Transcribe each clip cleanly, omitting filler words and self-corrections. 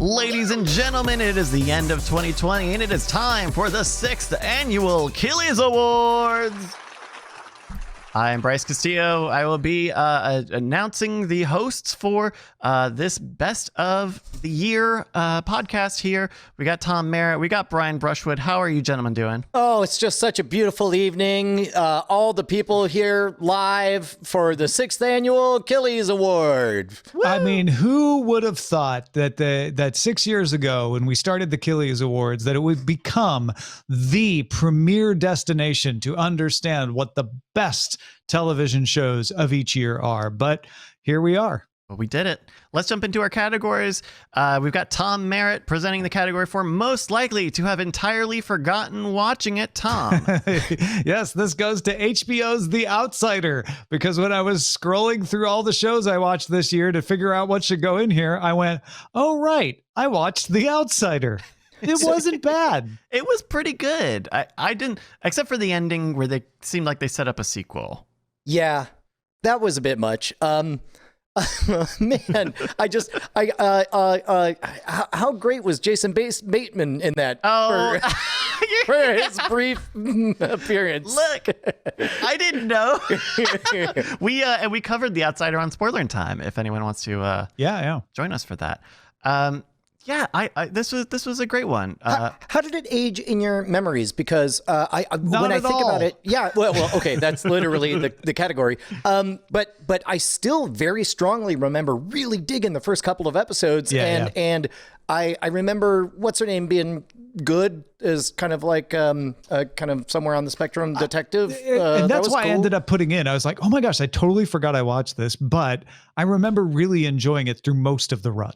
Ladies and gentlemen, it is the end of 2020 and it is time for the 6th annual Killies Awards. I'm Bryce Castillo. I will be announcing the hosts for this best of the year podcast here. We got Tom Merritt. We got Brian Brushwood. How are you gentlemen doing? Oh, it's just such a beautiful evening. All the people here live for the 6th annual Killies Award. Woo! I mean, who would have thought that 6 years ago when we started the Killies Awards that it would become the premier destination to understand what the best television shows of each year are, but here we are. Well, we did it. Let's jump into our categories. We've got Tom Merritt presenting the category for most likely to have entirely forgotten watching it. Tom. Yes, this goes to HBO's The Outsider, because when I was scrolling through all the shows I watched this year to figure out what should go in here, I went, oh, right, I watched The Outsider. It wasn't bad. It was pretty good. I didn't, except for the ending where they seemed like they set up a sequel. Yeah, that was a bit much. Man, how great was Jason Bateman in that? Oh, for his brief appearance. Look, I didn't know. We covered The Outsider on Spoiler in Time. If anyone wants to, join us for that. Yeah, this was a great one. How did it age in your memories? Because when I think about it, yeah, well, okay, that's literally the category. But I still very strongly remember really digging the first couple of episodes, and I remember what's her name being good as kind of like kind of somewhere on the spectrum detective. And that's why cool. I ended up putting in. I was like, oh my gosh, I totally forgot I watched this, but I remember really enjoying it through most of the run.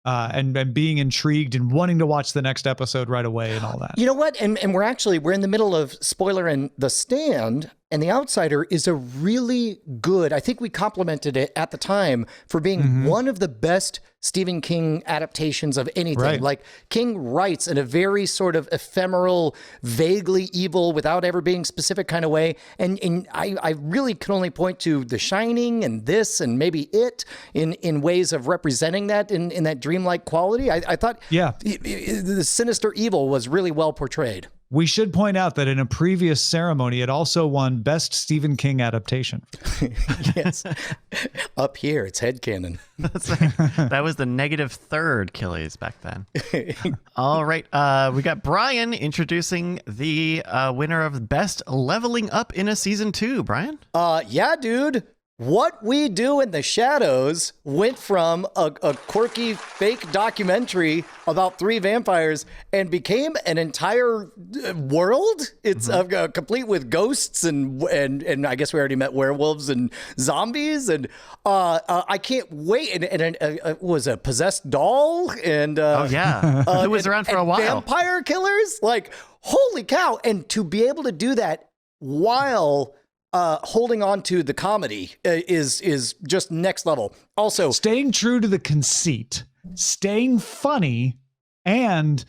And being intrigued and wanting to watch the next episode right away and all that. You know what? And we're in the middle of Spoiler in The Stand, and The Outsider is a really good, I think we complimented it at the time for being one of the best Stephen King adaptations of anything. Right. Like, King writes in a very sort of ephemeral, vaguely evil, without ever being specific kind of way. And I really can only point to The Shining and this and maybe It in ways of representing that in that dreamlike quality. I thought the sinister evil was really well portrayed. We should point out that in a previous ceremony, it also won Best Stephen King Adaptation. Yes. Up here, it's headcanon. That's right. That was the -3rd Killies back then. All right. We got Brian introducing the winner of Best Leveling Up in a Season 2. Brian? Yeah, dude. What We Do in the Shadows went from a quirky fake documentary about 3 vampires and became an entire world. It's complete with ghosts and I guess we already met werewolves and zombies, and I can't wait. And it was a possessed doll and it was around for a while. Vampire killers, like holy cow! And to be able to do that while holding on to the comedy is just next level. Also, staying true to the conceit, staying funny, and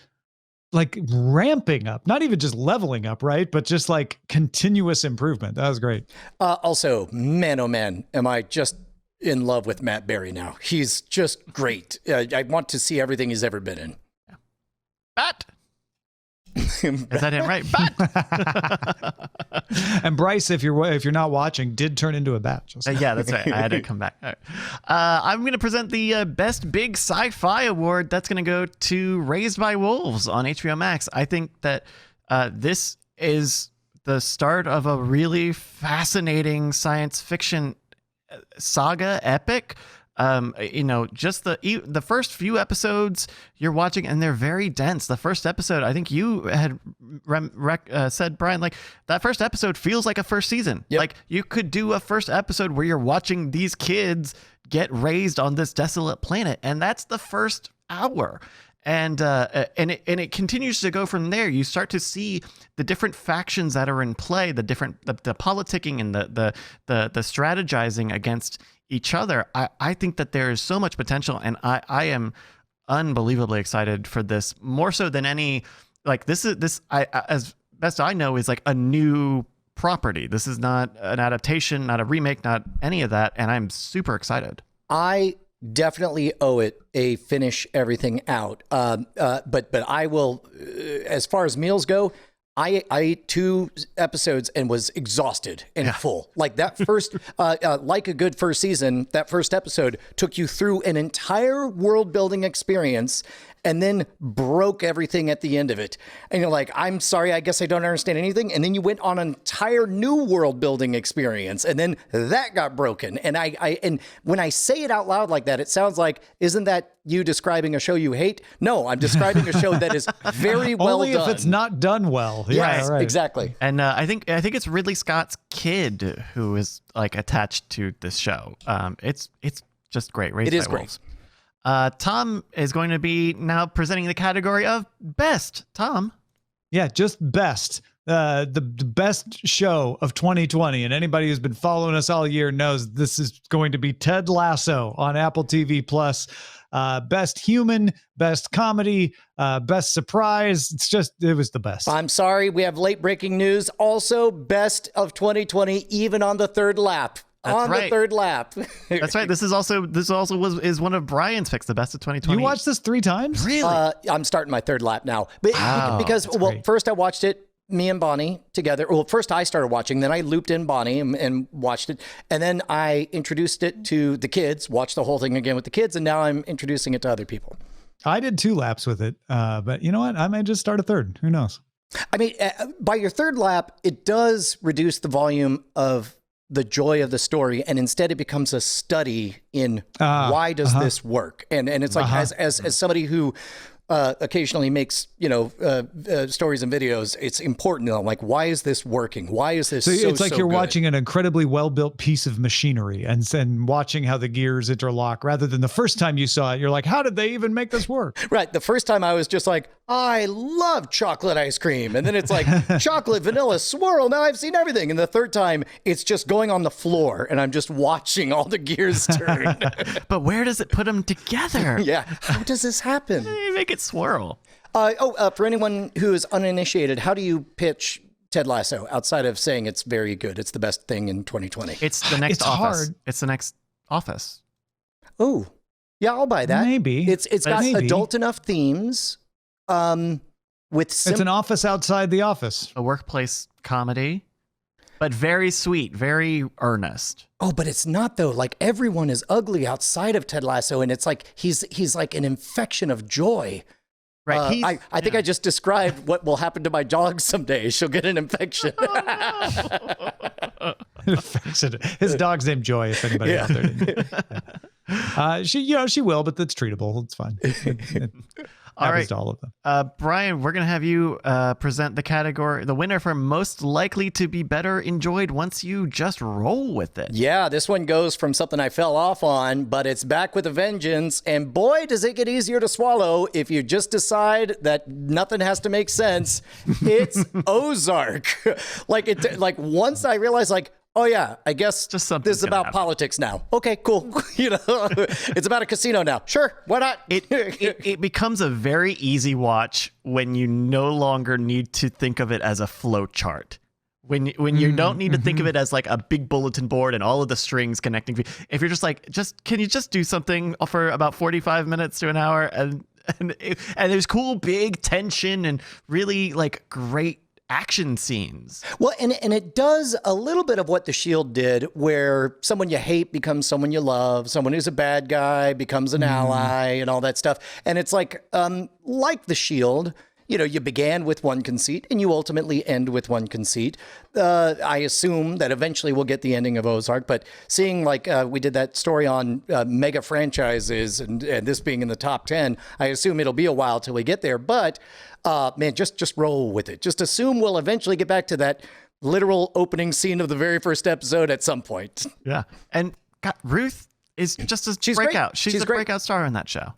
like ramping up, not even just leveling up, right? But just like continuous improvement. That was great. Also, man, oh man, am I just in love with Matt Berry now. He's just great. I want to see everything he's ever been in. Bat. Is that it right? Bat. And Bryce, if you're not watching, did turn into a bat. Yeah, that's right. I had to come back. All right. I'm going to present the Best Big Sci-Fi Award. That's going to go to Raised by Wolves on HBO Max. I think that this is the start of a really fascinating science fiction saga epic. Just the first few episodes you're watching, and they're very dense. The first episode, I think you had said, Brian, like that first episode feels like a first season. Yep. Like you could do a first episode where you're watching these kids get raised on this desolate planet, and that's the first hour. And it continues to go from there. You start to see the different factions that are in play, the politicking and the strategizing against each other. I think that there is so much potential, and I am unbelievably excited for this, more so than any, like this as best I know is like a new property. This is not an adaptation, not a remake, not any of that, and I'm super excited. I definitely owe it a finish everything out. But I will, as far as meals go, I ate 2 episodes and was exhausted and full. Like that first, like a good first season, that first episode took you through an entire world building experience and then broke everything at the end of it. And you're like, I'm sorry, I guess I don't understand anything. And then you went on an entire new world building experience and then that got broken. And and when I say it out loud like that, it sounds like, isn't that you describing a show you hate? No, I'm describing a show that is very well done. Only if it's not done well. Yes, right. Exactly. And I think it's Ridley Scott's kid who is like attached to this show. It's just great. Raised It is by great. Wolves. Tom is going to be now presenting the category of best. Tom. Yeah, just best. The best show of 2020. And anybody who's been following us all year knows this is going to be Ted Lasso on Apple TV Plus. Best human, best comedy, best surprise. It was the best. I'm sorry, we have late breaking news. Also, best of 2020, even on the third lap. The third lap. That's right. This also is one of Brian's picks, the best of 2020. You watched this 3 times? Really? I'm starting my third lap now. Because great. first I watched it, me and Bonnie together. Well, first I started watching, then I looped in Bonnie and watched it. And then I introduced it to the kids, watched the whole thing again with the kids, and now I'm introducing it to other people. I did 2 laps with it. But you know what? I may just start a third. Who knows? I mean, by your third lap, it does reduce the volume of the joy of the story, and instead it becomes a study in why does this work? And it's like as somebody who occasionally makes stories and videos, it's important to know, like, why is this working? Why is this so it's like you're good? watching an incredibly well-built piece of machinery and watching how the gears interlock, rather than the first time you saw it, you're like, how did they even make this work? Right. The first time I was just like, I love chocolate ice cream. And then it's like chocolate, vanilla, swirl. Now I've seen everything. And the third time it's just going on the floor and I'm just watching all the gears turn. But where does it put them together? Yeah. How does this happen? You make it swirl. For anyone who is uninitiated, how do you pitch Ted Lasso outside of saying it's very good? It's the best thing in 2020. It's the next It's Office. hard. It's the next Office. Oh, yeah, I'll buy that. Maybe. It's got adult enough themes. It's an office outside the office. A workplace comedy, but very sweet, very earnest. Oh, but it's not though. Like everyone is ugly outside of Ted Lasso, and it's like he's like an infection of joy. Right. I think I just described what will happen to my dog someday. She'll get an infection. His dog's named Joy, if anybody out there didn't. She will, but that's treatable. It's fine. It All right. to all of them. Brian, we're going to have you present the winner for most likely to be better enjoyed once you just roll with it. Yeah, this one goes from something I fell off on, but it's back with a vengeance. And boy, does it get easier to swallow if you just decide that nothing has to make sense. It's Ozark. Like once I realized, like, oh yeah, I guess Just something's this is gonna about happen. politics now. Okay, cool. It's about a casino now. Sure, why not? It becomes a very easy watch when you no longer need to think of it as a flow chart. When you don't need to think of it as like a big bulletin board and all of the strings connecting. If you're just like, can you just do something for about 45 minutes to an hour? And there's cool big tension and really like great action scenes. Well, and it does a little bit of what The Shield did, where someone you hate becomes someone you love, someone who's a bad guy becomes an ally, and all that stuff. And it's like The Shield, you began with one conceit and you ultimately end with one conceit. I assume that eventually we'll get the ending of Ozark, but seeing like we did that story on mega franchises and this being in the top 10, I assume it'll be a while till we get there. But man, just roll with it. Just assume we'll eventually get back to that literal opening scene of the very first episode at some point. Yeah. And God, Ruth is just a She's breakout. great. She's a great. breakout star in that show.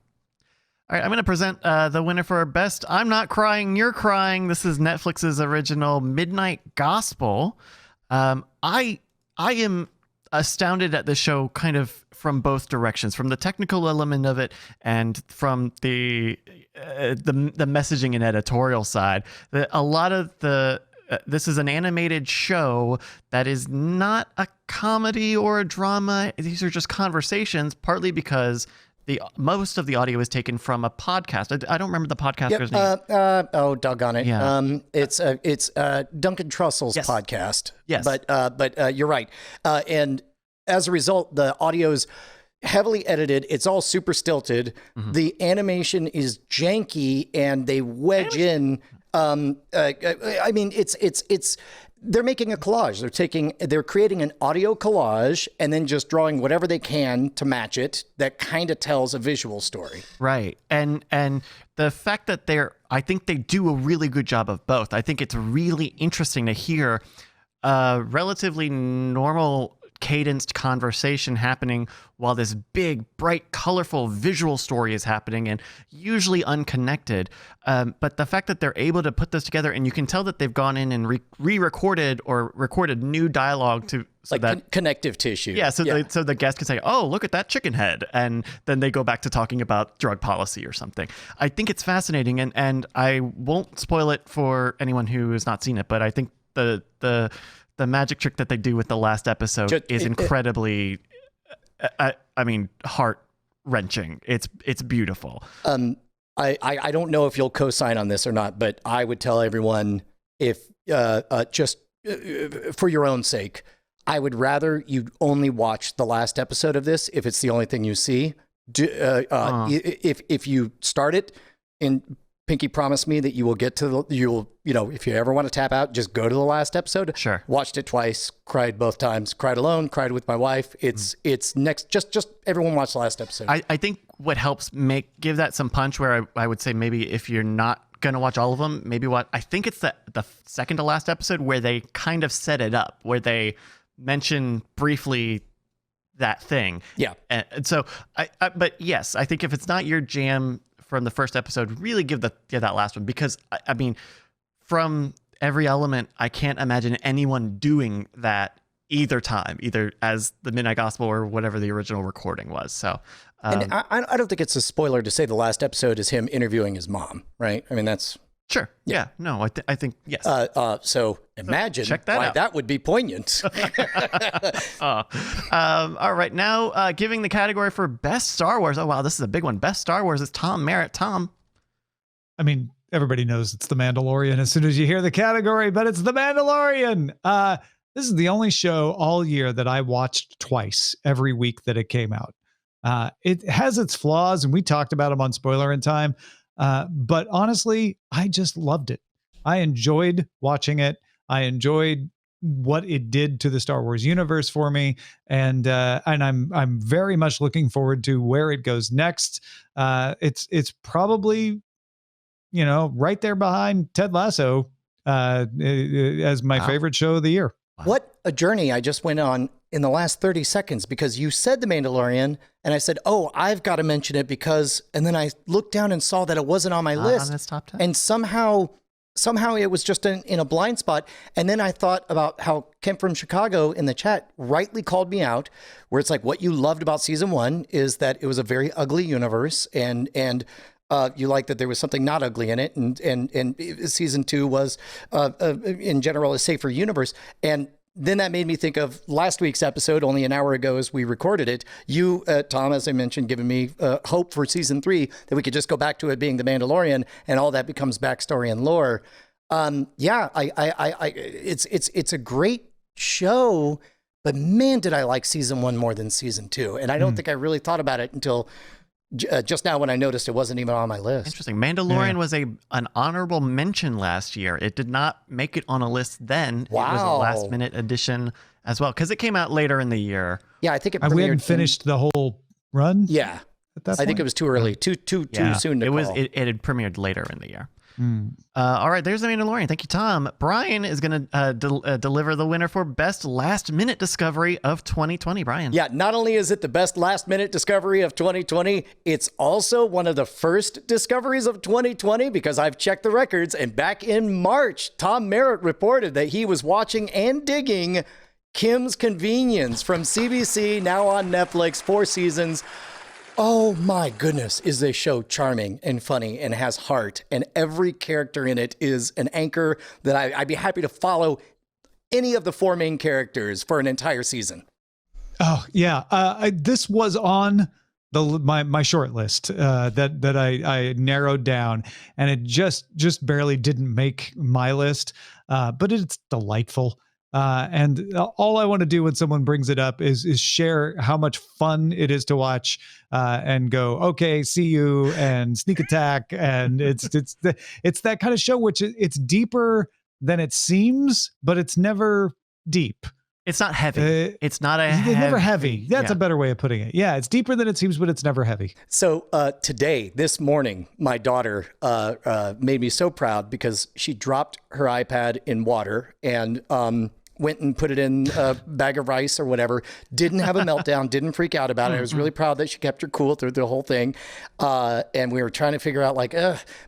All right, I'm going to present the winner for Best I'm Not Crying, You're Crying. This is Netflix's original Midnight Gospel. I am astounded at the show kind of from both directions, from the technical element of it and from the messaging and editorial side. A lot of the this is an animated show that is not a comedy or a drama. These are just conversations, partly because most of the audio is taken from a podcast. I don't remember the podcaster's name. Oh, doggone it. Yeah. It's Duncan Trussell's podcast. Yes. But you're right. And as a result, the audio's heavily edited. It's all super stilted. Mm-hmm. The animation is janky, and they wedge in. I mean, it's. They're making a collage. They're creating an audio collage and then just drawing whatever they can to match it. That kind of tells a visual story. Right. And the fact that I think they do a really good job of both. I think it's really interesting to hear a relatively normal cadenced conversation happening while this big, bright, colorful visual story is happening, and usually unconnected. But the fact that they're able to put this together, and you can tell that they've gone in and re-recorded or recorded new dialogue connective tissue. Yeah, so the guest can say, "Oh, look at that chicken head," and then they go back to talking about drug policy or something. I think it's fascinating, and I won't spoil it for anyone who has not seen it, but I think the magic trick that they do with the last episode is incredibly, heart-wrenching. It's beautiful. I don't know if you'll co-sign on this or not, but I would tell everyone, if just for your own sake, I would rather you only watch the last episode of this if it's the only thing you see. If you start it in Pinky promised me that you will get to if you ever want to tap out, just go to the last episode. Sure. Watched it twice, cried both times, cried alone, cried with my wife. It's next. Just everyone watch the last episode. I think what helps give that some punch, where I would say maybe if you're not going to watch all of them, maybe I think it's the second to last episode where they kind of set it up, where they mention briefly that thing. Yeah. And so but yes, I think if it's not your jam from the first episode, really give that last one, because I mean, from every element, I can't imagine anyone doing that either as the Midnight Gospel or whatever the original recording was. So, and I don't think it's a spoiler to say the last episode is him interviewing his mom, right? I mean, that's sure. Yeah. No, I think yes. So imagine check that out. That would be poignant. All right. Now, giving the category for Best Star Wars. Oh, wow. This is a big one. Best Star Wars is Tom Merritt. Tom. I mean, everybody knows it's The Mandalorian as soon as you hear the category, but it's The Mandalorian. This is the only show all year that I watched twice every week that it came out. It has its flaws, and we talked about them on Spoiler in Time. But honestly, I just loved it. I enjoyed watching it. I enjoyed what it did to the Star Wars universe for me, and I'm very much looking forward to where it goes next. It's probably, right there behind Ted Lasso as my favorite show of the year. What a journey I just went on in the last 30 seconds, because you said The Mandalorian and I said, oh, I've got to mention it because, and then I looked down and saw that it wasn't on my list. On its top 10. And somehow it was just in a blind spot. And then I thought about how Kim from Chicago in the chat rightly called me out, where it's like, what you loved about season 1 is that it was a very ugly universe, and you liked that there was something not ugly in it, and season 2 was in general a safer universe. And then that made me think of last week's episode, only an hour ago as we recorded it. You, Tom, as I mentioned, giving me hope for season 3, that we could just go back to it being The Mandalorian and all that becomes backstory and lore. It's a great show, but man, did I like season 1 more than season 2. And I don't think I really thought about it until just now when I noticed it wasn't even on my list. Interesting. Mandalorian was an honorable mention last year. It did not make it on a list then. Wow. It was a last minute addition as well, because it came out later in the year. Yeah, I think it premiered. We hadn't finished the whole run. Yeah. At that point? I think it was too early, too soon to call. It had premiered later in the year. All right, there's The Mandalorian. Thank you, Tom. Brian is going to deliver the winner for Best Last Minute Discovery of 2020. Brian. Yeah, not only is it the best last minute discovery of 2020, it's also one of the first discoveries of 2020, because I've checked the records, and back in March, Tom Merritt reported that he was watching and digging Kim's Convenience from CBC, now on Netflix, 4 seasons. Oh my goodness, is this show charming and funny and has heart, and every character in it is an anchor that I'd be happy to follow any of the 4 main characters for an entire season. Oh yeah, this was on my short list that I narrowed down, and it just barely didn't make my list, but it's delightful. And all I want to do when someone brings it up is share how much fun it is to watch, and go, okay, see you, and sneak attack, and it's that kind of show which it's deeper than it seems, but it's never deep. It's not heavy. It's not never heavy. That's a better way of putting it. Yeah, it's deeper than it seems, but it's never heavy. So this morning, my daughter made me so proud because she dropped her iPad in water and went and put it in a bag of rice or whatever, didn't have a meltdown, didn't freak out about it. I was really proud that she kept her cool through the whole thing. And we were trying to figure out like,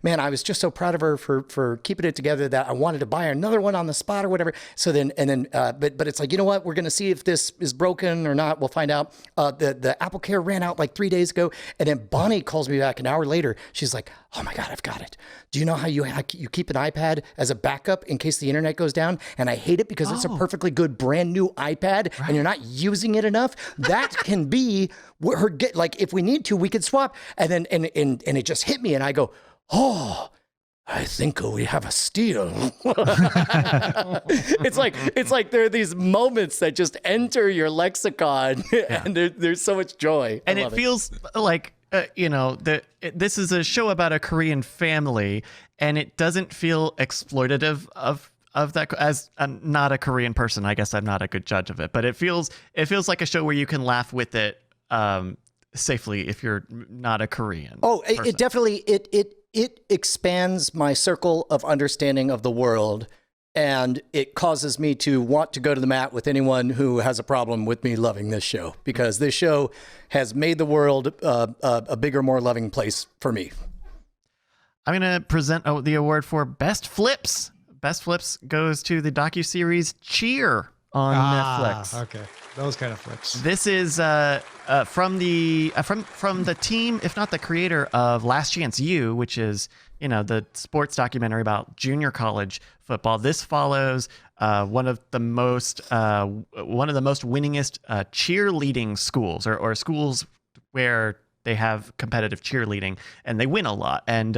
man, I was just so proud of her for keeping it together that I wanted to buy her another one on the spot or whatever. So then, but it's like, you know what? We're going to see if this is broken or not. We'll find out. The Apple Care ran out like 3 days ago. And then Bonnie calls me back an hour later. She's like, oh my God, I've got it. Do you know how you keep an iPad as a backup in case the internet goes down? And I hate it because it's a perfectly good brand new iPad and you're not using it enough. That can be her like, if we need to, we could swap. And then, and it just hit me and I go, oh, I think we have a steal. It's like there are these moments that just enter your lexicon and there's so much joy. And it feels like, this is a show about a Korean family, and it doesn't feel exploitative of that. As I'm not a Korean person, I guess I'm not a good judge of it, but it feels like a show where you can laugh with it safely if you're not a Korean. Oh, it definitely it expands my circle of understanding of the world. And it causes me to want to go to the mat with anyone who has a problem with me loving this show, because this show has made the world a bigger, more loving place for me. I'm going to present the award for Best Flips. Best Flips goes to the docuseries Cheer on Netflix. Okay, those kind of flips. This is from the team, if not the creator of Last Chance U, which is the sports documentary about junior college football. This follows one of the most winningest cheerleading schools, or schools where they have competitive cheerleading and they win a lot. And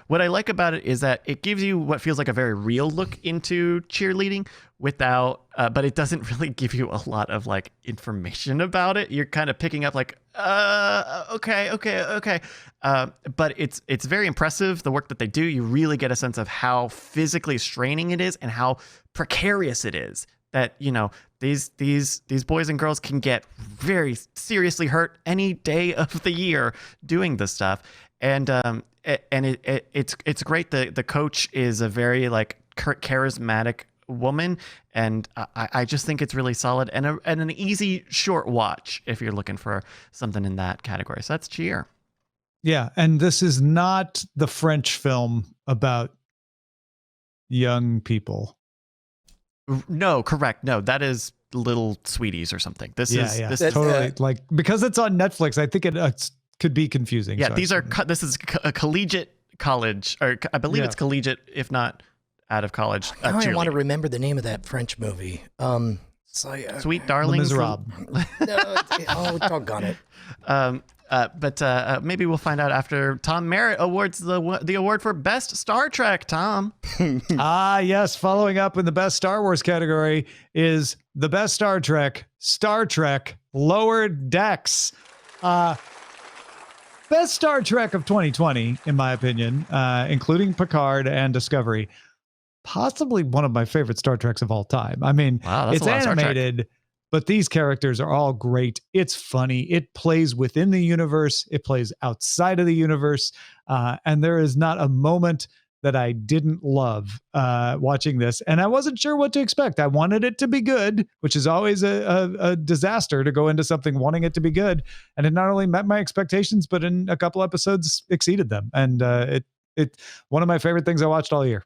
what I like about it is that it gives you what feels like a very real look into cheerleading without, but it doesn't really give you a lot of like information about it. You're kind of picking up like, okay. But it's very impressive, the work that they do. You really get a sense of how physically straining it is and how precarious it is. That, these boys and girls can get very seriously hurt any day of the year doing this stuff. And it's great. The coach is a very like charismatic woman, and I just think it's really solid and an easy short watch if you're looking for something in that category. So that's Cheer. Yeah, and this is not the French film about young people. No, correct. No, that is Little Sweeties or something. This is totally like, because it's on Netflix. I think it could be confusing. Yeah, so this is a collegiate college, or I believe it's collegiate, if not out of college. I want to remember the name of that French movie. Sweet Darling. Oh, doggone it. But maybe we'll find out after Tom Merritt awards the award for Best Star Trek. Tom. Yes. Following up in the Best Star Wars category is the Best Star Trek Lower Decks. Best Star Trek of 2020, in my opinion, including Picard and Discovery. Possibly one of my favorite Star Treks of all time. I mean, it's animated, but these characters are all great. It's funny. It plays within the universe. It plays outside of the universe. And there is not a moment that I didn't love watching this. And I wasn't sure what to expect. I wanted it to be good, which is always a disaster to go into something wanting it to be good. And it not only met my expectations, but in a couple episodes exceeded them. And it one of my favorite things I watched all year.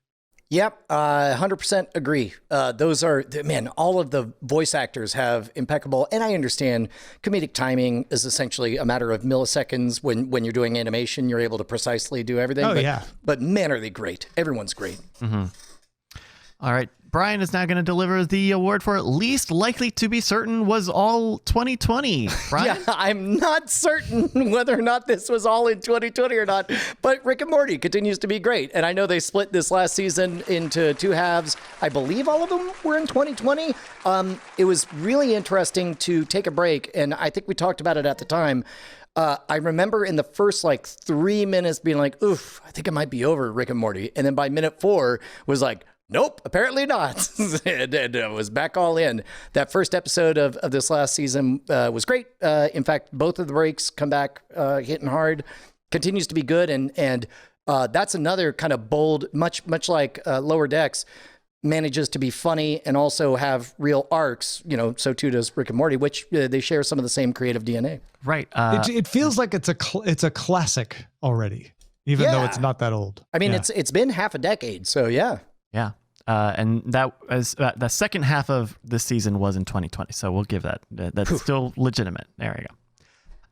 Yep, 100% agree. Those are, man, all of the voice actors have impeccable, and I understand comedic timing is essentially a matter of milliseconds. When you're doing animation, you're able to precisely do everything. Oh, but, yeah. But man, are they great. Everyone's great. All right. Brian is now going to deliver the award for least likely to be certain was all 2020. Brian? Yeah, I'm not certain whether or not this was all in 2020 or not, but Rick and Morty continues to be great. And I know they split this last season into 2 halves. I believe all of them were in 2020. It was really interesting to take a break, and I think we talked about it at the time. I remember in the first 3 minutes being like, oof, I think it might be over, Rick and Morty. And then by minute 4 was like, nope, apparently not. and it was back all in. That first episode of this last season was great. In fact, both of the breaks come back hitting hard. Continues to be good. And that's another kind of bold, much like Lower Decks, manages to be funny and also have real arcs. So too does Rick and Morty, which they share some of the same creative DNA. Right. It feels like it's a classic already, even though it's not that old. I mean, it's been half a decade. So yeah. Yeah. And that was the second half of this season was in 2020. So we'll give that. That's still legitimate. There we go.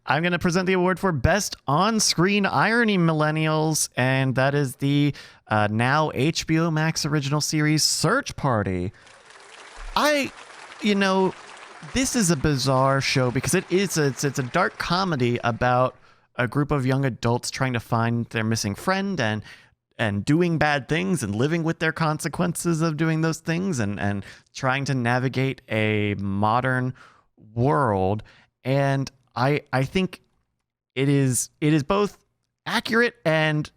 I'm going to present the award for Best On-Screen Irony Millennials. And that is the now HBO Max original series Search Party. This is a bizarre show because it's a dark comedy about a group of young adults trying to find their missing friend and doing bad things and living with their consequences of doing those things and trying to navigate a modern world. And I think it is both accurate and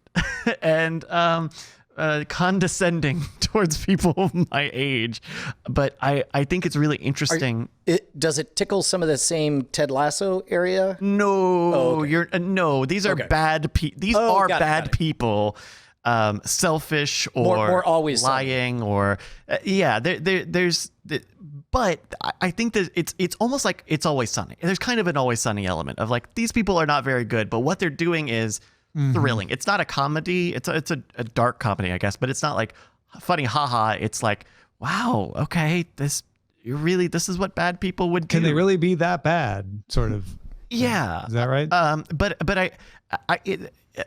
condescending towards people my age, but I think it's really interesting. Does it tickle some of the same Ted Lasso area? No, no. These are bad. These are bad people. Selfish or more always lying sunny. Or there's but I think that it's almost like It's Always Sunny. There's kind of an Always Sunny element of these people are not very good, but what they're doing is thrilling. It's not a comedy. It's a dark comedy, I guess, but it's not like funny haha. It's like, wow, okay, this is what bad people would do. Can they really be that bad? Sort of. Yeah. Is that right? But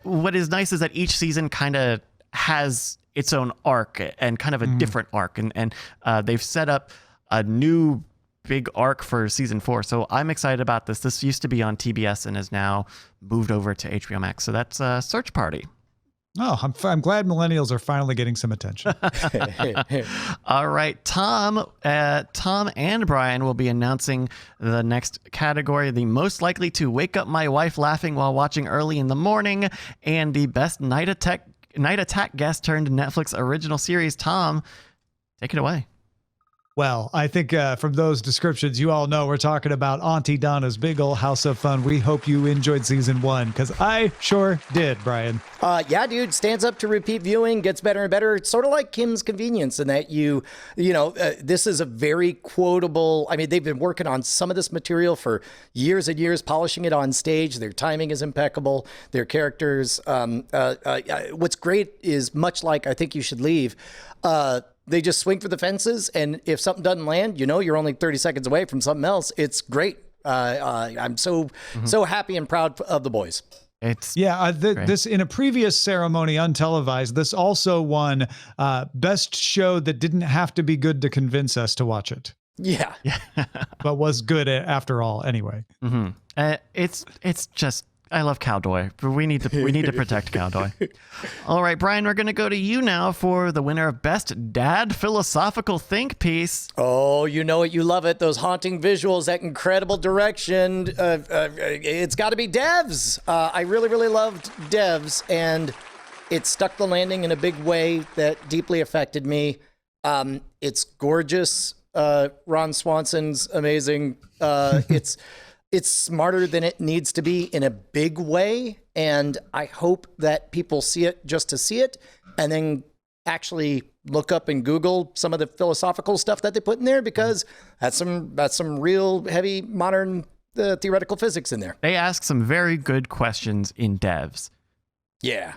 what is nice is that each season kind of has its own arc and kind of a different arc. And they've set up a new big arc for season 4. So I'm excited about this. This used to be on TBS and has now moved over to HBO Max. So that's Search Party. Oh, I'm glad millennials are finally getting some attention. All right, Tom and Brian will be announcing the next category: the most likely to wake up my wife laughing while watching early in the morning, and the best night attack guest turned Netflix original series. Tom, take it away. Well, I think from those descriptions, you all know we're talking about Aunty Donna's Big Ol' House of Fun. We hope you enjoyed season 1, because I sure did, Brian. Yeah, dude, stands up to repeat viewing, gets better and better. It's sort of like Kim's Convenience in that this is a very quotable. I mean, they've been working on some of this material for years and years, polishing it on stage. Their timing is impeccable. Their characters. What's great is much like I Think You Should Leave. They just swing for the fences, and if something doesn't land, you're only 30 seconds away from something else. It's great. I'm so happy and proud of the boys. This in a previous ceremony, untelevised, this also won best show that didn't have to be good to convince us to watch it. Yeah. But was good after all anyway. It's just, I love Cowdoy. We need to protect Cowdoy. All right, Brian, we're going to go to you now for the winner of Best Dad Philosophical Think Piece. Oh, you know it. You love it. Those haunting visuals, that incredible direction. It's got to be Devs. I really, really loved Devs, and it stuck the landing in a big way that deeply affected me. It's gorgeous. Ron Swanson's amazing. It's smarter than it needs to be in a big way, and I hope that people see it just to see it, and then actually look up and Google some of the philosophical stuff that they put in there, because that's some real heavy modern theoretical physics in there. They ask some very good questions in Devs. Yeah.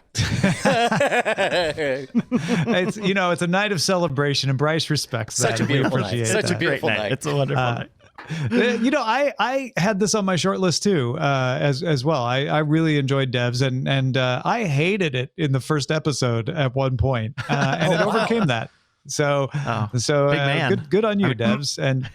It's it's a night of celebration, and Bryce respects that. Such a beautiful night. Appreciate Such a that. beautiful night. It's a wonderful night. I had this on my short list too, as well. I really enjoyed Devs, and I hated it in the first episode at one point, and it overcame that. So big man. good on you, Devs. And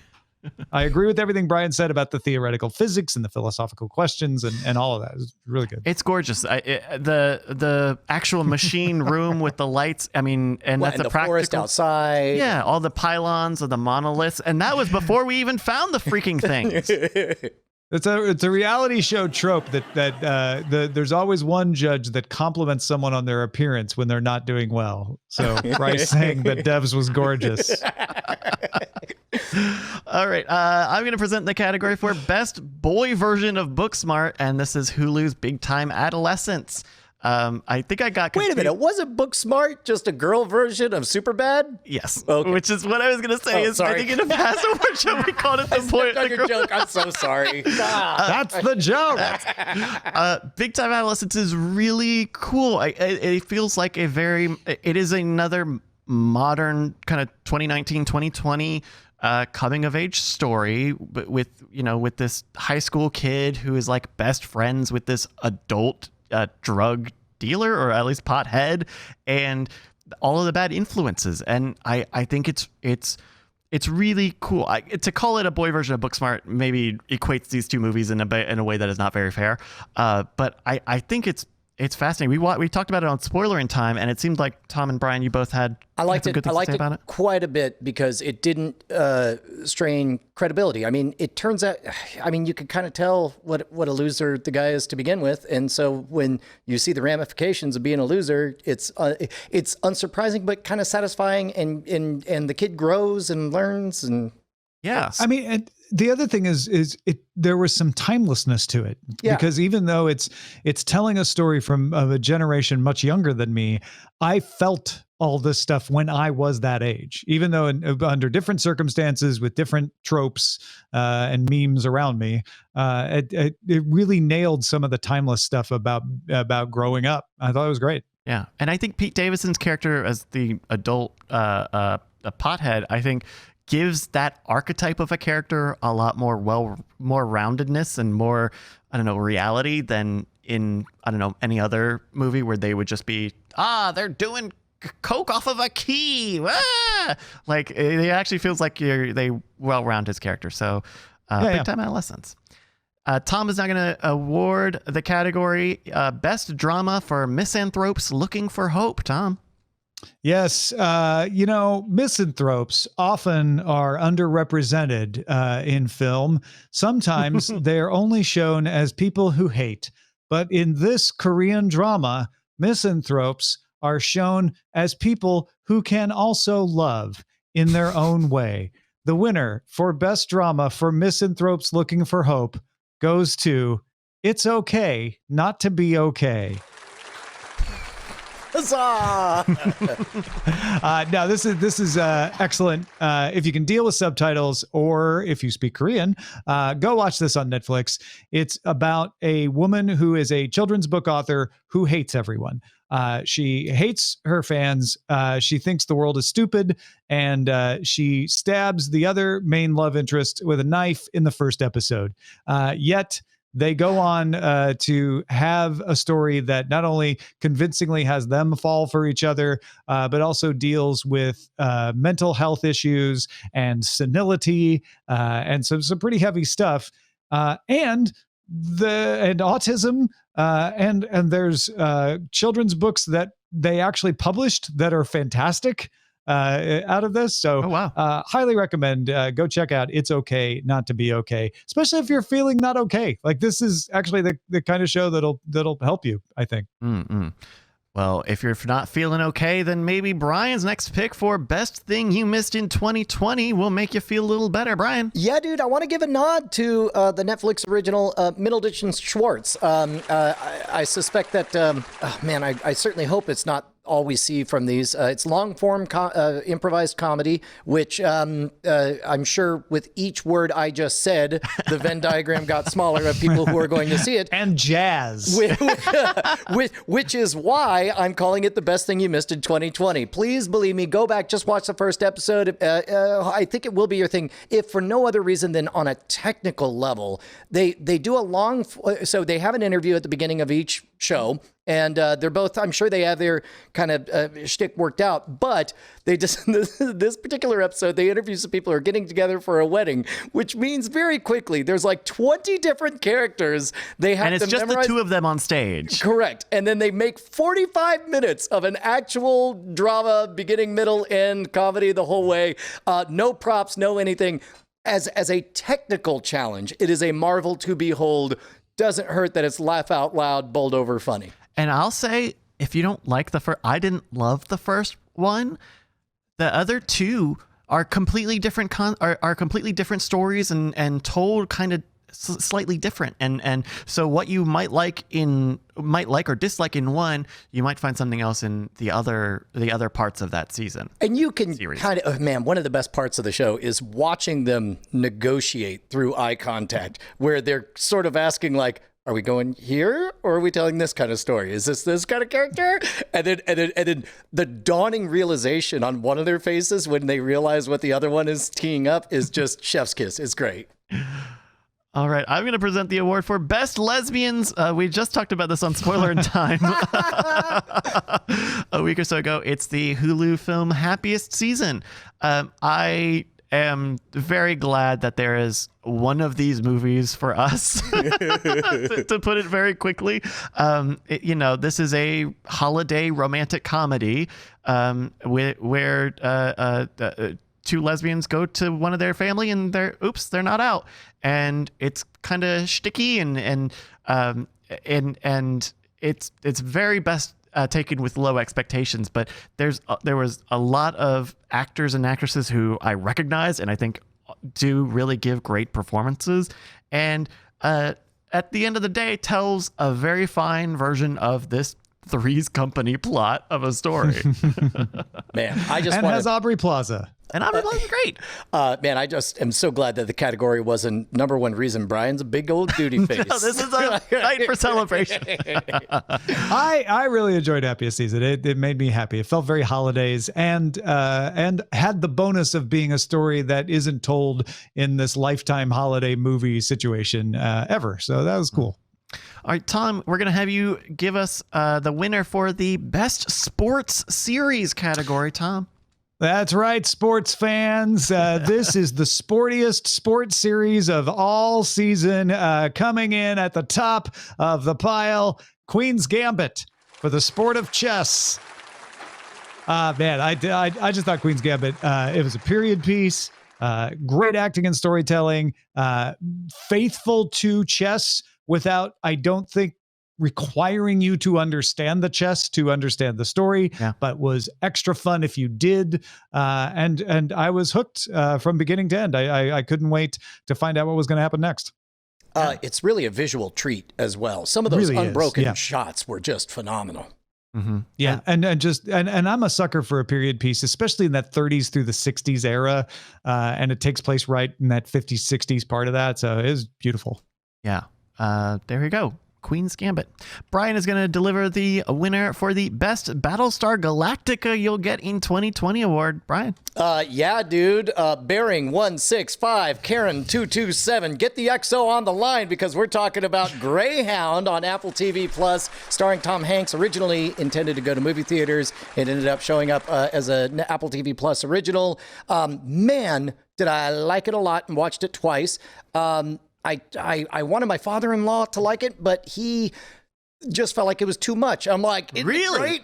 I agree with everything Brian said about the theoretical physics and the philosophical questions and all of that. It's really good. It's gorgeous. The actual machine room with the lights. I mean, and that's and a the forest practical. outside. Yeah, all the pylons of the monoliths, and that was before we even found the freaking things. It's a reality show trope that there's always one judge that compliments someone on their appearance when they're not doing well. So Bryce saying that Devs was gorgeous. All right, I'm going to present the category for best boy version of Booksmart, and this is Hulu's Big Time Adolescence. I think I got confused. Wait a minute. Wasn't Booksmart just a girl version of Superbad? Yes. Okay. Which is what I was going to say. I think in a past award show we called it the boy. Your joke. I'm so sorry. That's the joke. Big Time Adolescence is really cool. It feels like it is another modern kind of 2019, 2020 coming of age story, but with this high school kid who is like best friends with this adult drug dealer, or at least pothead, and all of the bad influences. And I think it's really cool. To call it a boy version of Booksmart maybe equates these two movies in a way that is not very fair. But I think it's fascinating. We talked about it on Spoiler in Time, and it seemed like Tom and Brian, you both had I liked some it. good things I liked to say about it quite a bit because it didn't strain credibility. I mean, it turns out, you could kind of tell what a loser the guy is to begin with, and so when you see the ramifications of being a loser, it's unsurprising but kind of satisfying, and the kid grows and learns, and Yeah. I mean, and the other thing is there was some timelessness to it, because even though it's telling a story of a generation much younger than me, I felt all this stuff when I was that age, even though under different circumstances with different tropes and memes around me, it really nailed some of the timeless stuff about growing up. I thought it was great. Yeah. And I think Pete Davidson's character as the adult a pothead, I think gives that archetype of a character a lot more roundedness and more, reality than in, any other movie where they would just be, they're doing coke off of a key. Like it actually feels like they well-round his character. So Big Time Adolescence. Tom is now going to award the category Best Drama for Misanthropes Looking for Hope. Tom. Yes. Misanthropes often are underrepresented in film. Sometimes they're only shown as people who hate. But in this Korean drama, misanthropes are shown as people who can also love in their own way. The winner for Best Drama for Misanthropes Looking for Hope goes to It's Okay Not to Be Okay. Huzzah! Now this is excellent. If you can deal with subtitles, or if you speak Korean, go watch this on Netflix. It's about a woman who is a children's book author who hates everyone. She hates her fans. She thinks the world is stupid, and she stabs the other main love interest with a knife in the first episode. Yet they go on to have a story that not only convincingly has them fall for each other, but also deals with mental health issues and senility and some pretty heavy stuff, and autism. And there's children's books that they actually published that are fantastic out of this. So highly recommend, go check out It's Okay Not to Be Okay, especially if you're feeling not okay. Like this is actually the kind of show that'll help you, I think. Mm-mm. Well, if you're not feeling okay, then maybe Brian's next pick for Best Thing You Missed in 2020 will make you feel a little better. Brian. Yeah, dude, I want to give a nod to the Netflix original Middledich and Schwartz. I suspect that, I certainly hope it's not all we see from these. It's long form improvised comedy, which I'm sure with each word I just said, the Venn diagram got smaller of people who are going to see it. And jazz. Which is why I'm calling it the best thing you missed in 2020. Please believe me, go back, just watch the first episode. I think it will be your thing, if for no other reason than on a technical level. They do a long, so they have an interview at the beginning of each show, and they're both, I'm sure they have their kind of shtick worked out, but they just, this particular episode, they interview some people who are getting together for a wedding, which means very quickly there's like 20 different characters they have to memorize. And it's just the two of them on stage. Correct. And then they make 45 minutes of an actual drama, beginning, middle, end, comedy the whole way. No props, no anything. As a technical challenge, it is a marvel to behold. Doesn't hurt that it's laugh out loud, bowled over funny. And I'll say, if you don't like the first, I didn't love the first one. The other two are completely different, are completely different stories and told kind of slightly different. And so what you might like or dislike in one, you might find something else in the other parts of that season. And you can kind of, one of the best parts of the show is watching them negotiate through eye contact, where they're sort of asking like, are we going here, or are we telling this kind of story? Is this kind of character? And then the dawning realization on one of their faces when they realize what the other one is teeing up is just chef's kiss. It's great. All right, I'm going to present the award for Best Lesbians. We just talked about this on Spoiler in Time a week or so ago. It's the Hulu film Happiest season. I am very glad that there is one of these movies for us, to put it very quickly. This is a holiday romantic comedy where two lesbians go to one of their family and they're not out, and it's kind of shticky and it's very best taken with low expectations, but there was a lot of actors and actresses who I recognize and I think do really give great performances, and at the end of the day tells a very fine version of this Three's Company plot of a story. Man, has Aubrey Plaza. And Aubrey Plaza's great. Man, I just am so glad that the category wasn't number one reason Brian's a big old duty face. No, this is a night for celebration. I really enjoyed Happiest season. It made me happy. It felt very holidays and had the bonus of being a story that isn't told in this Lifetime holiday movie situation ever. So that was cool. All right, Tom, we're going to have you give us the winner for the Best Sports Series category, Tom. That's right, sports fans. This is the sportiest sports series of all season. Coming in at the top of the pile, Queen's Gambit for the sport of chess. Man, I just thought Queen's Gambit, it was a period piece, great acting and storytelling, faithful to chess without, I don't think, requiring you to understand the chess to understand the story, but was extra fun if you did. And I was hooked from beginning to end. I couldn't wait to find out what was going to happen next. It's really a visual treat as well. Some of those really unbroken shots were just phenomenal. Mm-hmm. Yeah. And I'm a sucker for a period piece, especially in that 30s through the 60s era. And it takes place right in that 50s, 60s part of that. So it was beautiful. Yeah. There we go. Queen's Gambit. Brian is going to deliver the winner for the Best Battlestar Galactica You'll Get in 2020 award. Brian? Yeah, dude. Bearing 165, Karen 227. Get the XO on the line because we're talking about Greyhound on Apple TV Plus, starring Tom Hanks. Originally intended to go to movie theaters. It ended up showing up as an Apple TV Plus original. Man, did I like it a lot and watched it twice. I wanted my father-in-law to like it, but he just felt like it was too much. I'm like, really?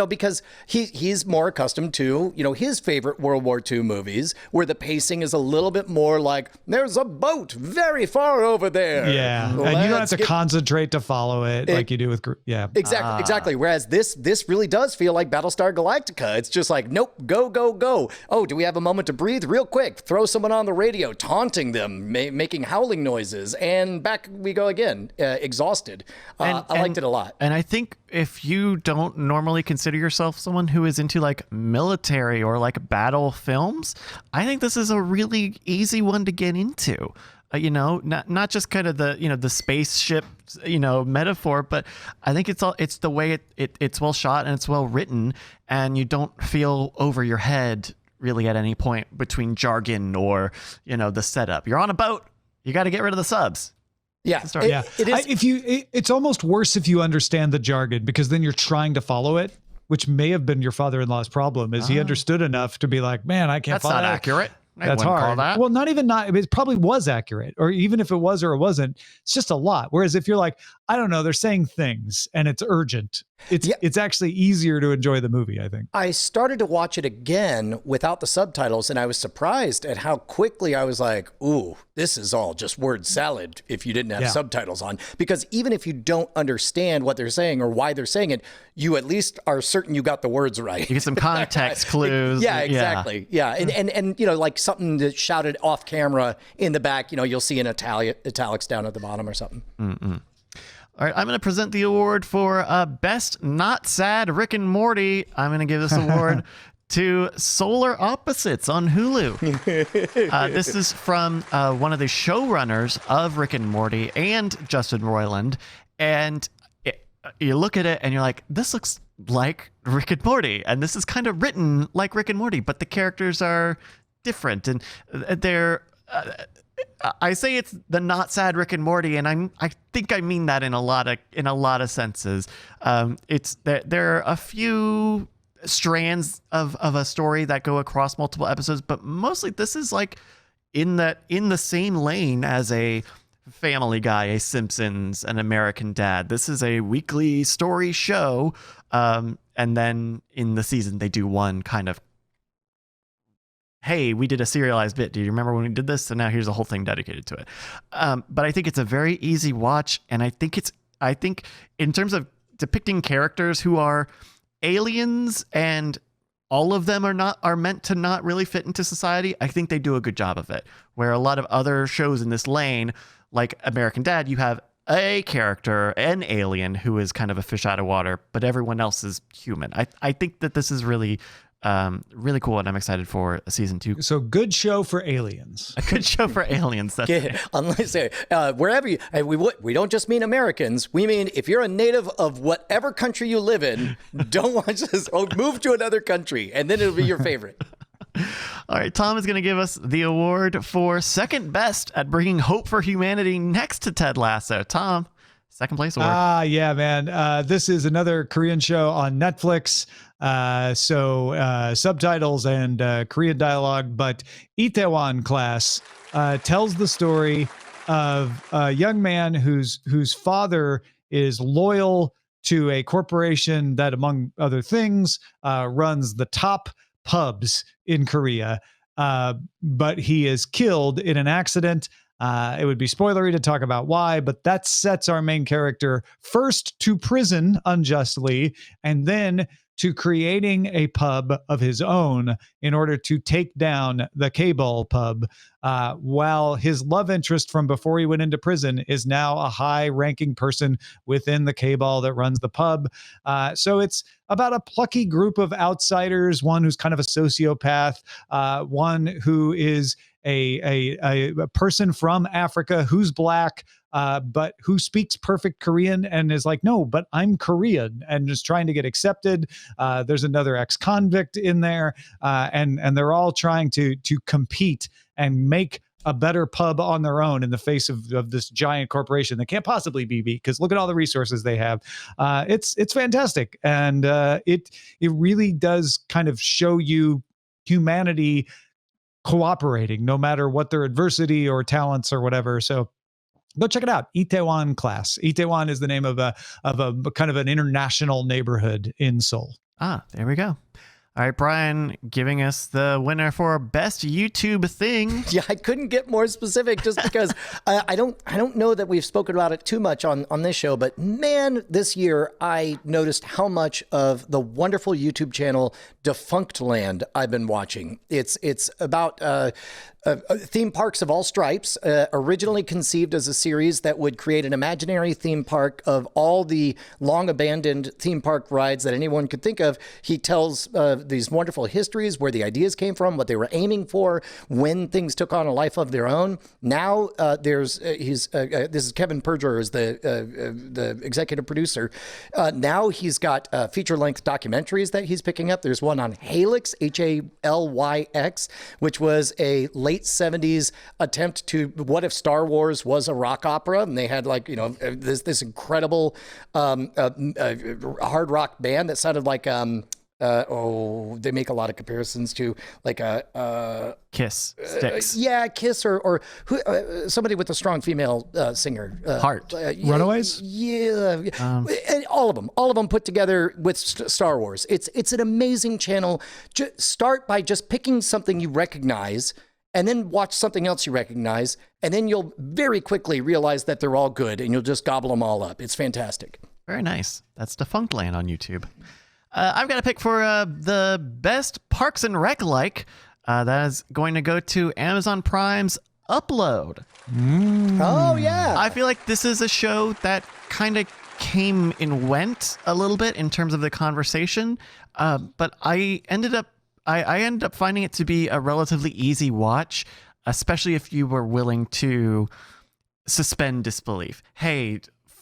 Because he's more accustomed to, his favorite World War II movies where the pacing is a little bit more like, there's a boat very far over there. Yeah. And you don't have to concentrate to follow it like you do with, Exactly. Whereas this really does feel like Battlestar Galactica. It's just like, nope, go, go, go. Oh, do we have a moment to breathe? Real quick. Throw someone on the radio, taunting them, making howling noises. And back we go again, exhausted. I liked it a lot. And I think if you don't normally consider yourself someone who is into like military or like battle films, I think this is a really easy one to get into. Not just kind of the spaceship, metaphor, but I think it's the way it's well shot and it's well written, and you don't feel over your head really at any point between jargon or, the setup. You're on a boat. You got to get rid of the subs. Yeah, it is. It's almost worse if you understand the jargon, because then you're trying to follow it, which may have been your father-in-law's problem. Is he understood enough to be like, man, I can't. That's not accurate. That's hard. Call that. Well, it probably was accurate, or even if it was or it wasn't, it's just a lot. Whereas if you're like, I don't know, they're saying things and it's urgent, it's actually easier to enjoy the movie, I think. I started to watch it again without the subtitles, and I was surprised at how quickly I was like, ooh, this is all just word salad if you didn't have subtitles on. Because even if you don't understand what they're saying or why they're saying it, you at least are certain you got the words right. You get some context clues. Yeah, exactly. Yeah. And like something that's shouted off camera in the back, you'll see in italics down at the bottom or something. Mm-mm. All right, I'm going to present the award for Best Not Sad Rick and Morty. I'm going to give this award to Solar Opposites on Hulu. This is from one of the showrunners of Rick and Morty and Justin Roiland. And you look at it and you're like, this looks like Rick and Morty. And this is kind of written like Rick and Morty, but the characters are different. And they're... I say it's the not sad Rick and Morty, and I think I mean that in a lot of senses. There are a few strands of a story that go across multiple episodes, but mostly this is like in the same lane as a Family Guy, a Simpsons, an American Dad. This is a weekly story show, and then in the season they do one kind of, hey, we did a serialized bit. Do you remember when we did this? So now here's a whole thing dedicated to it. But I think it's a very easy watch. And I think in terms of depicting characters who are aliens and all of them are meant to not really fit into society, I think they do a good job of it. Where a lot of other shows in this lane, like American Dad, you have a character, an alien who is kind of a fish out of water, but everyone else is human. I think that this is really cool, and I'm excited for season 2. So good show for aliens. A good show for aliens. That's Unless wherever you, we don't just mean Americans. We mean if you're a native of whatever country you live in, don't watch this. Or move to another country, and then it'll be your favorite. All right, Tom is going to give us the award for second best at bringing hope for humanity next to Ted Lasso. Tom, second place award. Yeah, man. This is another Korean show on Netflix. So subtitles and Korean dialogue, but Itaewon Class tells the story of a young man whose father is loyal to a corporation that, among other things, runs the top pubs in Korea. But he is killed in an accident. It would be spoilery to talk about why, but that sets our main character first to prison unjustly, and then to creating a pub of his own in order to take down the K-Ball pub, while his love interest from before he went into prison is now a high-ranking person within the K-Ball that runs the pub. So it's about a plucky group of outsiders, one who's kind of a sociopath, one who is a person from Africa who's black, but who speaks perfect Korean and is like, no, but I'm Korean, and just trying to get accepted. There's another ex-convict in there, and they're all trying to compete and make a better pub on their own in the face of this giant corporation that can't possibly be beat, because look at all the resources they have. It's fantastic, and it really does kind of show you humanity cooperating no matter what their adversity or talents or whatever. So go check it out. Itaewon Class. Itaewon is the name of a kind of an international neighborhood in Seoul. There we go. All right, Brian, giving us the winner for best YouTube thing. Yeah, I couldn't get more specific just because I don't know that we've spoken about it too much on this show, but man, this year I noticed how much of the wonderful YouTube channel Defunctland I've been watching. It's about theme parks of all stripes, originally conceived as a series that would create an imaginary theme park of all the long abandoned theme park rides that anyone could think of. He tells these wonderful histories, where the ideas came from, what they were aiming for, when things took on a life of their own. Now this is Kevin Perjurer is the executive producer. Now he's got feature-length documentaries that he's picking up. There's one on Halyx, Halyx, which was a late 70s attempt to what if Star Wars was a rock opera, and they had this incredible hard rock band that sounded like they make a lot of comparisons to like a Kiss, Styx. Kiss or who, somebody with a strong female singer. Heart. Runaways? Yeah. And all of them put together with Star Wars. It's an amazing channel. Start by just picking something you recognize, and then watch something else you recognize, and then you'll very quickly realize that they're all good, and you'll just gobble them all up. It's fantastic. Very nice. That's Defunctland on YouTube. I've got a pick for the best Parks and Rec that is going to go to Amazon Prime's Upload. Oh, yeah. I feel like this is a show that kind of came and went a little bit in terms of the conversation, but I ended up finding it to be a relatively easy watch, especially if you were willing to suspend disbelief. Hey,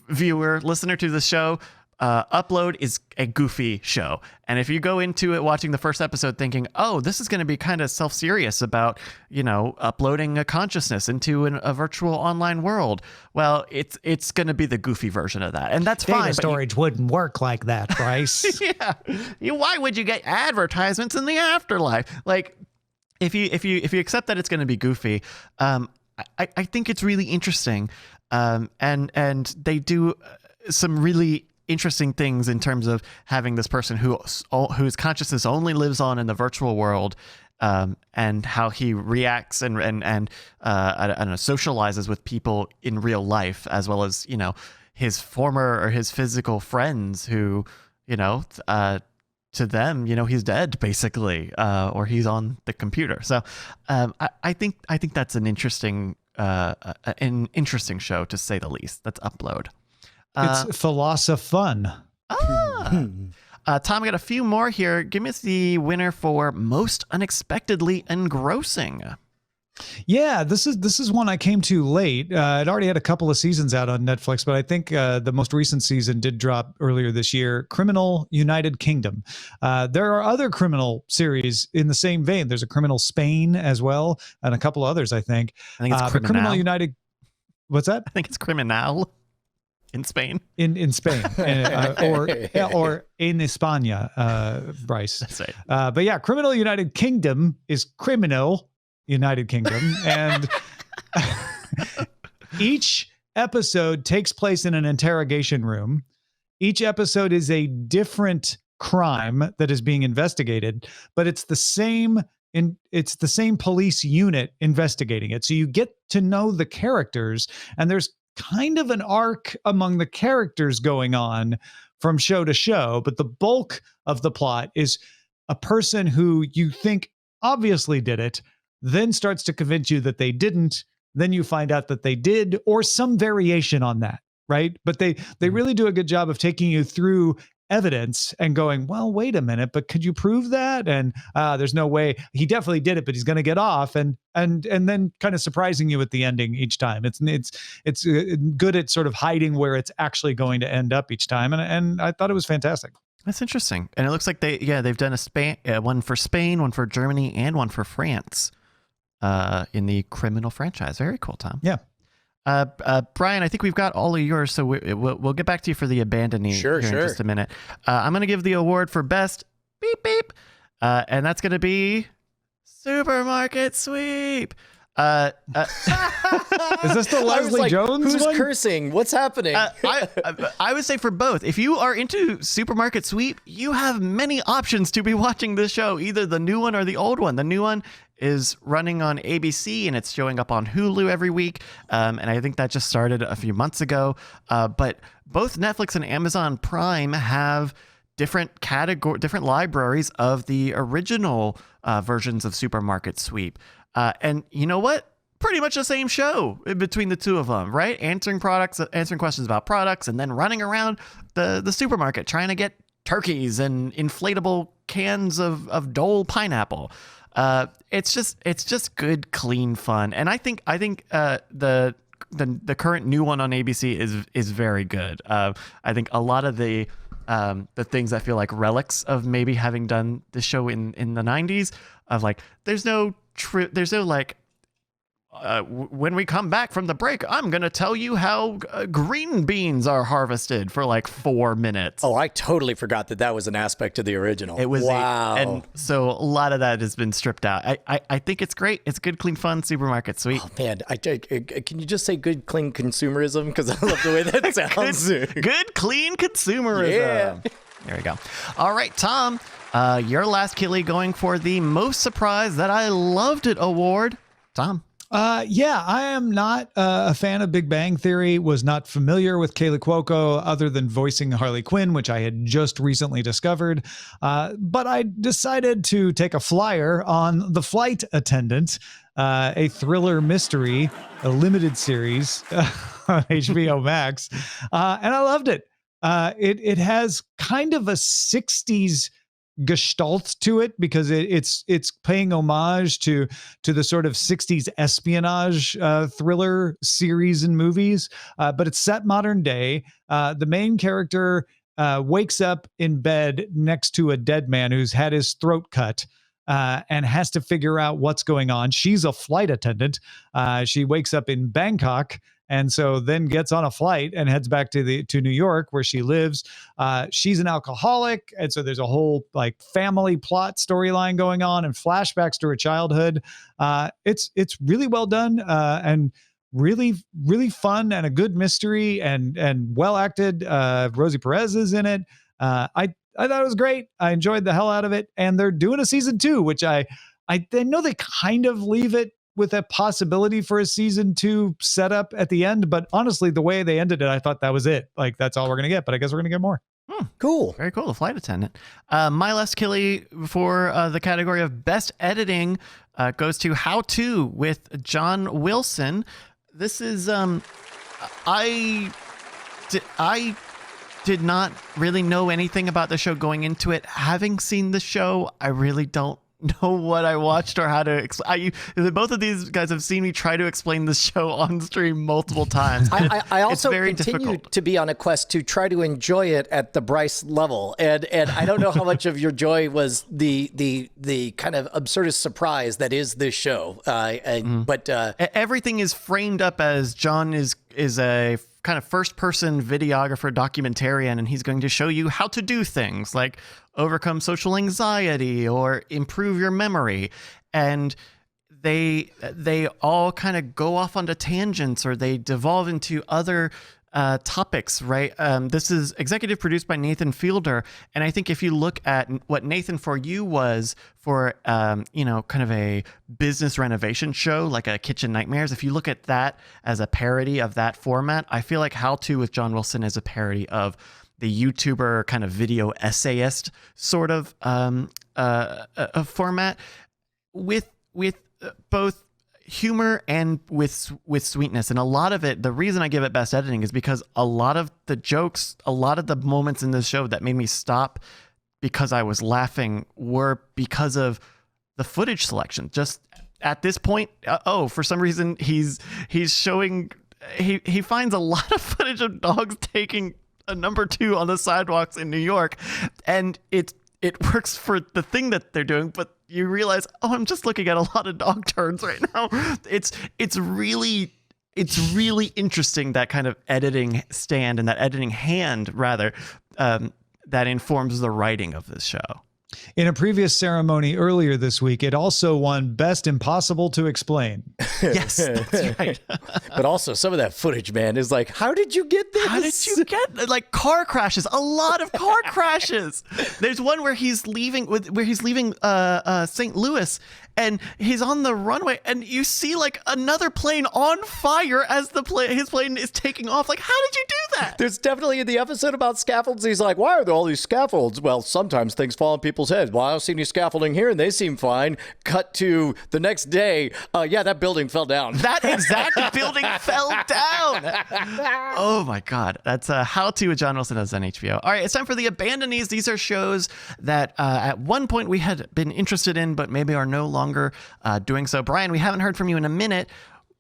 viewer, listener to the show, Upload is a goofy show. And if you go into it watching the first episode thinking, oh, this is going to be kind of self-serious about, uploading a consciousness into a virtual online world, well, it's going to be the goofy version of that. And that's fine. Data storage wouldn't work like that, Bryce. Yeah. Why would you get advertisements in the afterlife? Like, if you accept that it's going to be goofy, I think it's really interesting. And they do some really interesting things in terms of having this person whose consciousness only lives on in the virtual world, and how he reacts and I don't know, socializes with people in real life, as well as his former or his physical friends who to them he's dead basically, or he's on the computer. So I think that's an interesting show, to say the least. That's Upload. It's philosoph-fun. Tom, I got a few more here. Give me the winner for most unexpectedly engrossing. Yeah, this is one I came to late. It already had a couple of seasons out on Netflix, but I think the most recent season did drop earlier this year. Criminal United Kingdom. There are other criminal series in the same vein. There's a Criminal Spain as well, and a couple others, I think. I think it's Criminal United. What's that? I think it's Criminal. In Spain, in Spain, or in España, Bryce. That's right. But yeah, Criminal United Kingdom is Criminal United Kingdom, and each episode takes place in an interrogation room. Each episode is a different crime that is being investigated, but it's the same police unit investigating it. So you get to know the characters, and there's kind of an arc among the characters going on from show to show, but the bulk of the plot is a person who you think obviously did it, then starts to convince you that they didn't, then you find out that they did, or some variation on that, right? But they really do a good job of taking you through evidence and going, well, wait a minute, but could you prove that? And there's no way he definitely did it, but he's going to get off, and then kind of surprising you at the ending each time. It's good at sort of hiding where it's actually going to end up each time, and I thought it was fantastic. That's interesting, and it looks like they've done one for Spain, one for Germany, and one for France in the Criminal franchise. Very cool, Tom. Yeah. Brian, I think we've got all of yours, so we'll get back to you for the Abandonie here in just a minute. I'm going to give the award for best beep beep, and that's going to be Supermarket Sweep. Is this the I was Leslie like, Jones who's one? cursing? What's happening? I would say for both. If you are into Supermarket Sweep, you have many options to be watching this show, either the new one or the old one. The new one is running on ABC and it's showing up on Hulu every week. And I think that just started a few months ago. But both Netflix and Amazon Prime have different libraries of the original versions of Supermarket Sweep. And you know what? Pretty much the same show between the two of them, right? Answering questions about products, and then running around the supermarket trying to get turkeys and inflatable cans of Dole pineapple. It's just good, clean fun. And I think the current new one on ABC is very good. I think a lot of the things I feel like relics of maybe having done the show in the 90s, of like there's no like when we come back from the break, I'm going to tell you how green beans are harvested for like 4 minutes. Oh, I totally forgot that was an aspect of the original. It was. Wow. And so a lot of that has been stripped out. I think it's great. It's good, clean, fun Supermarket Sweep. Oh, man. Can you just say good, clean consumerism? Because I love the way that sounds. Good, clean consumerism. Yeah. There we go. All right, Tom, your last Killie going for the most surprised that I loved it award. Tom. Yeah, I am not a fan of Big Bang Theory, was not familiar with Kaylee Cuoco other than voicing Harley Quinn, which I had just recently discovered. But I decided to take a flyer on The Flight Attendant, a thriller mystery, a limited series on HBO Max. And I loved it. It has kind of a 60s gestalt to it because it's paying homage to the sort of 60s espionage thriller series and movies, but it's set modern day. The main character wakes up in bed next to a dead man who's had his throat cut and has to figure out what's going on. She's a flight attendant. She wakes up in Bangkok and so then gets on a flight and heads back to New York where she lives. She's an alcoholic. And so there's a whole like family plot storyline going on and flashbacks to her childhood. It's really well done and really, really fun and a good mystery and well acted. Rosie Perez is in it. I thought it was great. I enjoyed the hell out of it. And they're doing a season 2, which I know they kind of leave it with a possibility for a season 2 setup at the end. But honestly, the way they ended it, I thought that was it. Like, that's all we're going to get. But I guess we're going to get more. Cool. Very cool. The Flight Attendant. My last Killie for the category of best editing goes to How To with John Wilson. This is, I did not really know anything about the show going into it. Having seen the show, I really don't know what I watched or how to explain. Both of these guys have seen me try to explain the show on stream multiple times. I also very continue difficult. to be on a quest to try to enjoy it at the Bryce level, and I don't know how much of your joy was the kind of absurdist surprise that is this show. But everything is framed up as John is a kind of first-person videographer, documentarian, and he's going to show you how to do things like overcome social anxiety or improve your memory. And they all kind of go off onto tangents or they devolve into other topics, right? This is executive produced by Nathan Fielder. And I think if you look at what Nathan For You was for, kind of a business renovation show, like a Kitchen Nightmares, if you look at that as a parody of that format, I feel like How To with John Wilson is a parody of the YouTuber kind of video essayist sort of a format with both humor and with sweetness. And a lot of it, the reason I give it best editing is because a lot of the jokes, a lot of the moments in this show that made me stop because I was laughing were because of the footage selection. Just at this point, for some reason he's showing, he finds a lot of footage of dogs taking a number 2 on the sidewalks in New York, and it works for the thing that they're doing, but you realize, I'm just looking at a lot of dog turns right now. It's really interesting, that kind of editing stand and that editing hand rather, that informs the writing of this show. In a previous ceremony earlier this week, it also won Best Impossible to Explain. Yes, that's right. But also some of that footage, man, is like, how did you get this? How did you get like car crashes? A lot of car crashes. There's one where he's leaving St. Louis, and he's on the runway, and you see like another plane on fire as his plane is taking off. Like, how did you do that? There's definitely in the episode about scaffolds, he's like, why are there all these scaffolds? Well, sometimes things fall on people's heads. Well, I don't see any scaffolding here, and they seem fine. Cut to the next day. Yeah, that building fell down. That exact building fell down. Oh my God. That's How To with John Wilson as on HBO. All right, it's time for the Abandonies. These are shows that at one point we had been interested in, but maybe are no longer doing so. Brian, we haven't heard from you in a minute.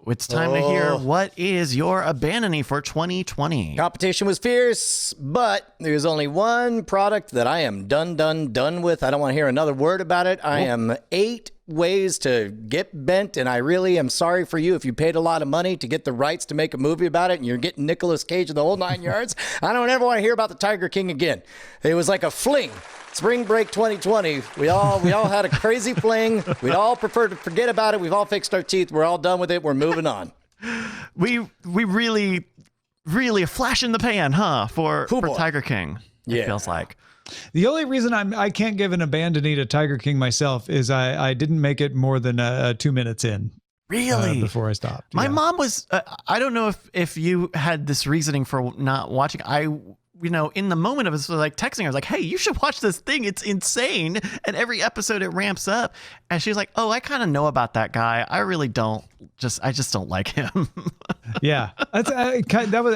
It's time to hear what is your Abandonie for 2020. Competition was fierce, but there's only one product that I am done with. I don't want to hear another word about it. I am 8 ways to get bent, and I really am sorry for you if you paid a lot of money to get the rights to make a movie about it and you're getting Nicolas Cage and the whole 9 yards. I don't ever want to hear about the Tiger King again. It was like a fling. Spring break 2020. We all had a crazy fling. We'd all prefer to forget about it. We've all fixed our teeth. We're all done with it. We're moving on. We really a flash in the pan, huh? For Tiger King. It feels like. The only reason I can't give an Abandonie to Tiger King myself is I didn't make it more than 2 minutes in. Really? Before I stopped. My mom was, I don't know if you had this reasoning for not watching. In the moment of it, was like texting her, I was like, hey, you should watch this thing. It's insane. And every episode it ramps up. And she's like, oh, I kind of know about that guy. I really don't. I just don't like him. Yeah. I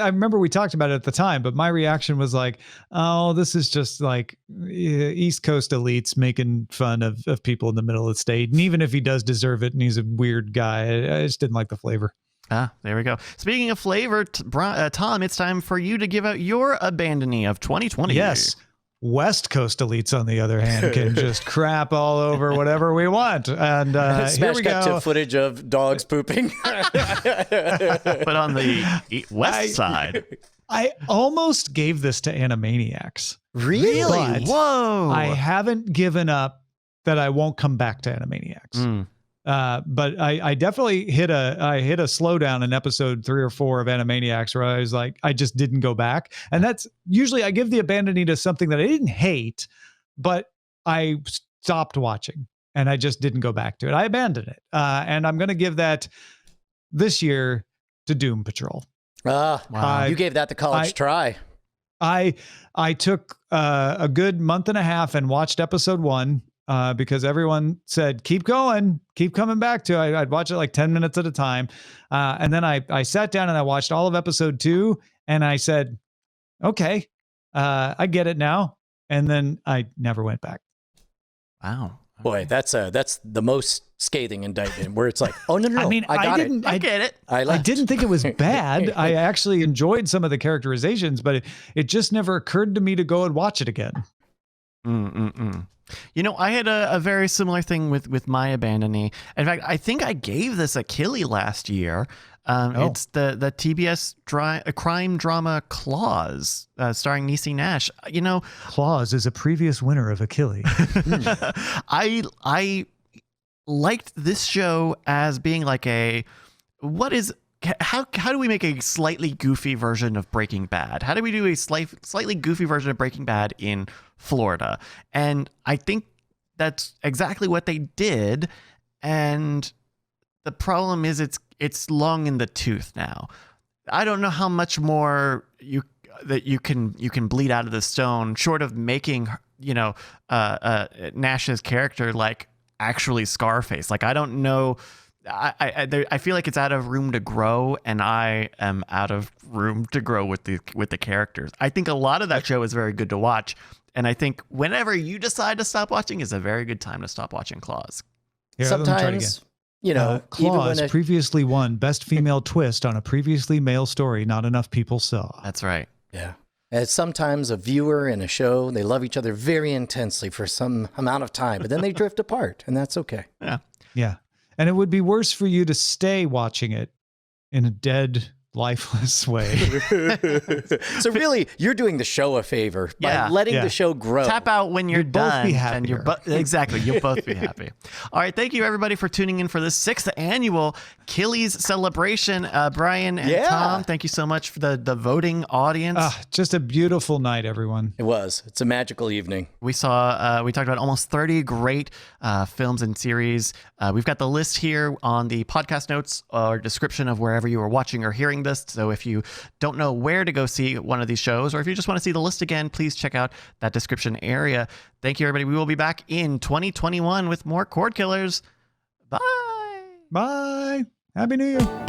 remember we talked about it at the time, but my reaction was like, oh, this is just like East Coast elites making fun of people in the middle of the state. And even if he does deserve it and he's a weird guy, I just didn't like the flavor. Ah, there we go. Speaking of flavor, Tom, it's time for you to give out your Abandonie of 2020. Yes. West Coast elites, on the other hand, can just crap all over whatever we want. And here we go. To footage of dogs pooping. But on the west side. I almost gave this to Animaniacs. Really? Whoa. I haven't given up that I won't come back to Animaniacs. But I definitely hit a slowdown in episode 3 or 4 of Animaniacs where I was like, I just didn't go back. And that's usually I give the Abandonie to something that I didn't hate, but I stopped watching and I just didn't go back to it. I abandoned it. And I'm going to give that this year to Doom Patrol. Wow. You gave that the college try. I took a good month and a half and watched episode 1. Because everyone said, keep going, keep coming back to it. I'd watch it like 10 minutes at a time. And then I sat down and I watched all of episode 2 and I said, okay, I get it now. And then I never went back. Wow. Boy, that's the most scathing indictment where it's like, oh, no. I mean, I get it. I didn't think it was bad. I actually enjoyed some of the characterizations, but it just never occurred to me to go and watch it again. I had a very similar thing with my Abandonie. In fact, I think I gave this a Killie last year. It's the TBS crime drama Claws, starring Niecy Nash. Claws is a previous winner of a Killie. I liked this show as being like how do we make a slightly goofy version of Breaking Bad? How do we do a slightly goofy version of Breaking Bad in Florida? And I think that's exactly what they did. And the problem is it's long in the tooth now. I don't know how much more you can bleed out of the stone, short of making Nash's character like actually Scarface. Like, I don't know. I feel like it's out of room to grow, and I am out of room to grow with the characters. I think a lot of that show is very good to watch, and I think whenever you decide to stop watching is a very good time to stop watching Claws. Here, sometimes, Claws previously won Best Female Twist on a previously male story not enough people saw. That's right. Yeah. As sometimes a viewer in a show, they love each other very intensely for some amount of time, but then they drift apart, and that's okay. Yeah. And it would be worse for you to stay watching it in a dead lifeless way. So really, you're doing the show a favor by Yeah. letting Yeah. the show grow. Tap out when you're You'll both done. be And you're exactly. You'll both be happy. All right. Thank you, everybody, for tuning in for this 6th annual Killies celebration. Brian and Yeah. Tom, thank you so much for the voting audience. Just a beautiful night, everyone. It was. It's a magical evening. We talked about almost 30 great films and series. We've got the list here on the podcast notes or description of wherever you are watching or hearing this. So if you don't know where to go see one of these shows, or if you just want to see the list again, please check out that description area. Thank you, everybody. We will be back in 2021 with more Cord Killers. Bye. Bye. Happy New Year.